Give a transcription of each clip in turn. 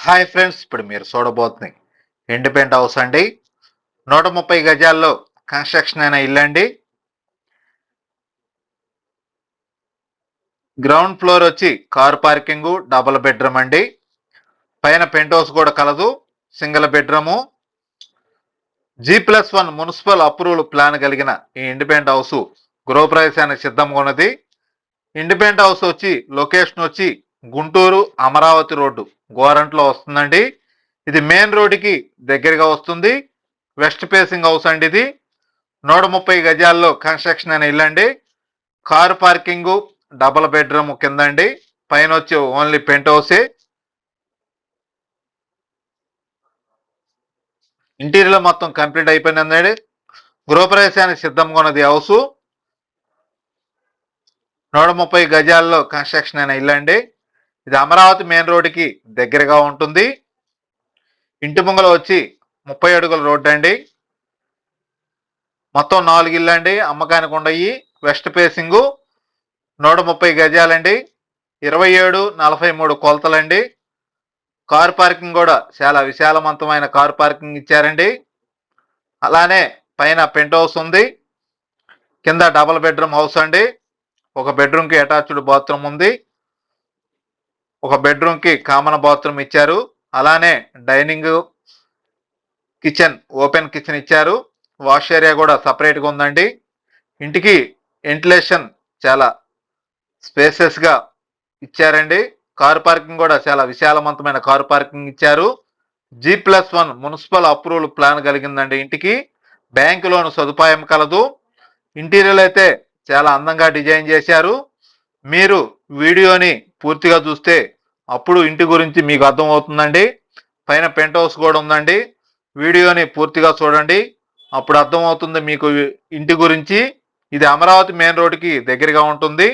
Hi friends, ఇప్పుడు మీరు చూడబోతుంది independent house అండి. 130 గజాల్లో కన్స్ట్రక్షన్ అయిన ఇల్లు అండి. గ్రౌండ్ ఫ్లోర్ వచ్చి కార్ పార్కింగ్, డబుల్ బెడ్రూమ్ అండి. పైన పెంట్ హౌస్ కూడా కలదు, single bedroom. G+1 municipal approval plan కలిగిన ఈ ఇండిపెండెంట్ హౌస్ గృహప్రవేశానికి సిద్ధంగా ఉన్నది. ఇండిపెండెంట్ హౌస్ వచ్చి లొకేషన్ వచ్చి గుంటూరు అమరావతి రోడ్డు గోరంట్లో వస్తుందండి. ఇది మెయిన్ రోడ్డుకి దగ్గరగా వస్తుంది. వెస్ట్ ఫేసింగ్ హౌస్ అండి. ఇది 130 గజాల్లో కన్స్ట్రక్షన్ అయిన ఇల్లు అండి. కారు పార్కింగ్, డబుల్ బెడ్రూమ్ కింద అండి. పైన వచ్చి ఓన్లీ పెంట్ హౌసే. ఇంటీరియర్ మొత్తం కంప్లీట్ అయిపోయిందండి. గృహప్రవేశానికి సిద్ధంగా ఉన్నది హౌస్. 130 గజాల్లో కన్స్ట్రక్షన్ అయిన ఇల్లు అండి. ఇది అమరావతి మెయిన్ రోడ్డుకి దగ్గరగా ఉంటుంది. ఇంటి ముంగల వచ్చి 30 అడుగుల రోడ్డు అండి. మొత్తం 4 ఇల్లు అండి అమ్మకానికి ఉండయి. West facing 130 గజాలండి. 27-43 కొలతలండి. కార్ పార్కింగ్ కూడా చాలా విశాలవంతమైన కార్ పార్కింగ్ ఇచ్చారండి. అలానే పైన పెంట్ హౌస్ ఉంది, కింద డబుల్ బెడ్రూమ్ హౌస్ అండి. ఒక బెడ్రూమ్ కి అటాచ్డ్ బాత్రూమ్ ఉంది, ఒక బెడ్రూమ్ కి కామన్ బాత్రూమ్ ఇచ్చారు. అలానే డైనింగ్, కిచెన్, ఓపెన్ కిచెన్ ఇచ్చారు. వాష్ ఏరియా కూడా సపరేట్గా ఉందండి. ఇంటికి వెంటిలేషన్ చాలా స్పేసెస్ గా ఇచ్చారండి. కార్ పార్కింగ్ కూడా చాలా విశాలవంతమైన కార్ పార్కింగ్ ఇచ్చారు. G+1 municipal approval plan కలిగిందండి. ఇంటికి బ్యాంకు లోన్ సదుపాయం కలదు. ఇంటీరియర్ అయితే చాలా అందంగా డిజైన్ చేశారు. మీరు వీడియోని పూర్తిగా చూస్తే అప్పుడు ఇంటి గురించి మీకు అర్థం అవుతుందండి. పైన పెంట్ హౌస్ కూడా ఉందండి. వీడియోని పూర్తిగా చూడండి, అప్పుడు అర్థమవుతుంది మీకు ఇంటి గురించి. ఇది అమరావతి మెయిన్ రోడ్డుకి దగ్గరగా ఉంటుంది.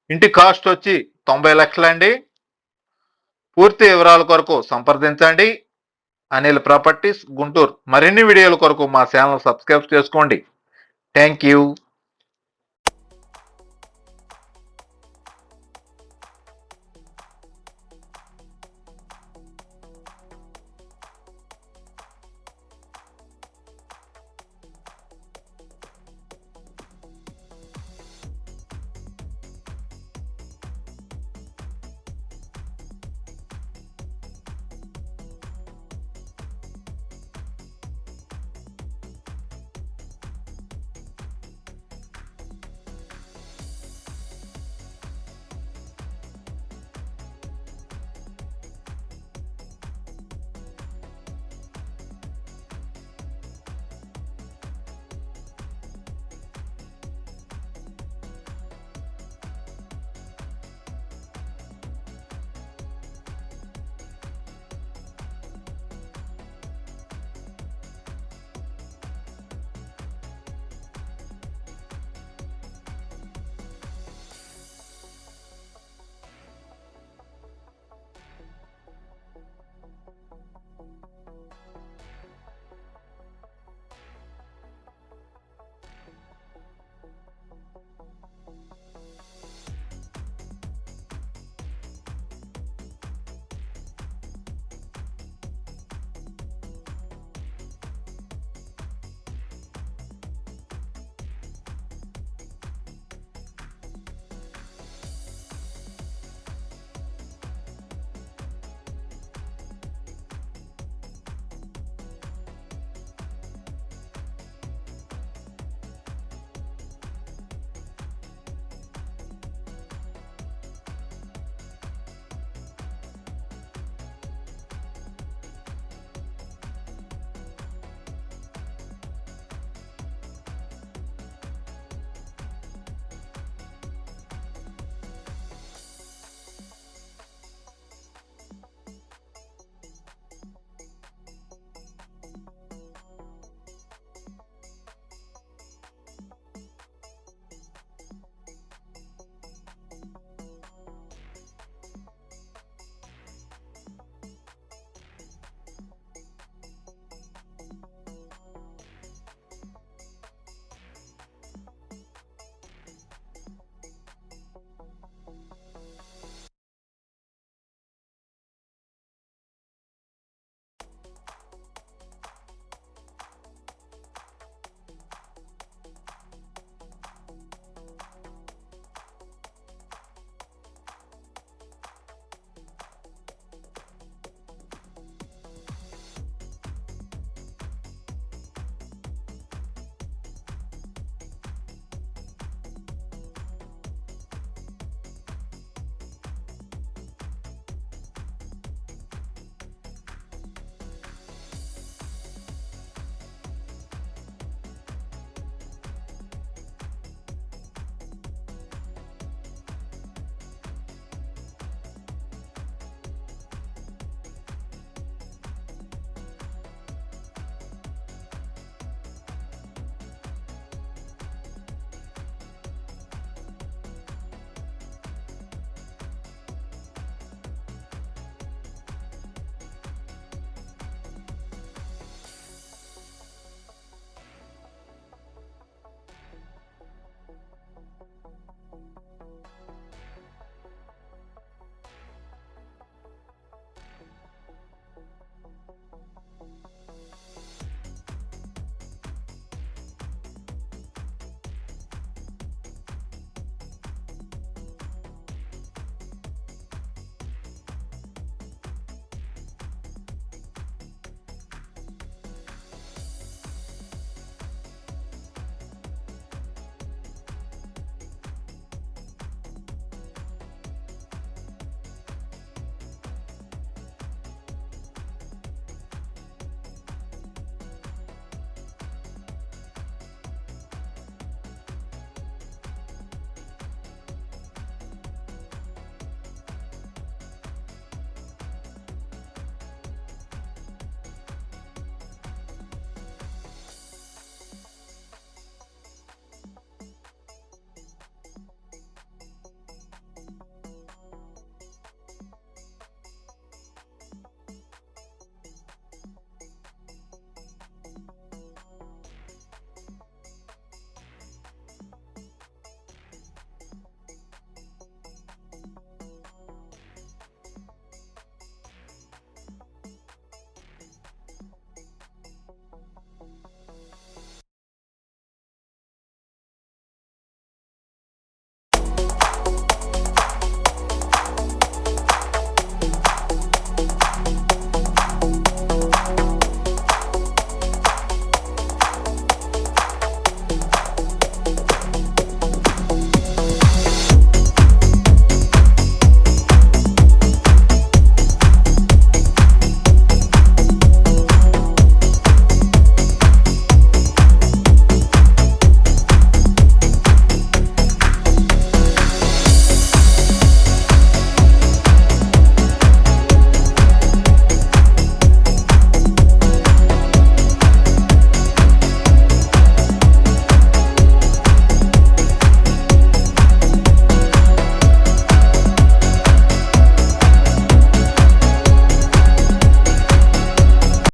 ఇంటి కాస్ట్ వచ్చి 90 లక్షలండి. పూర్తి వివరాల కొరకు సంప్రదించండి అనిల్ ప్రాపర్టీస్ గుంటూరు. మరిన్ని వీడియోల కొరకు మా ఛానల్ సబ్స్క్రైబ్ చేసుకోండి. Thank you.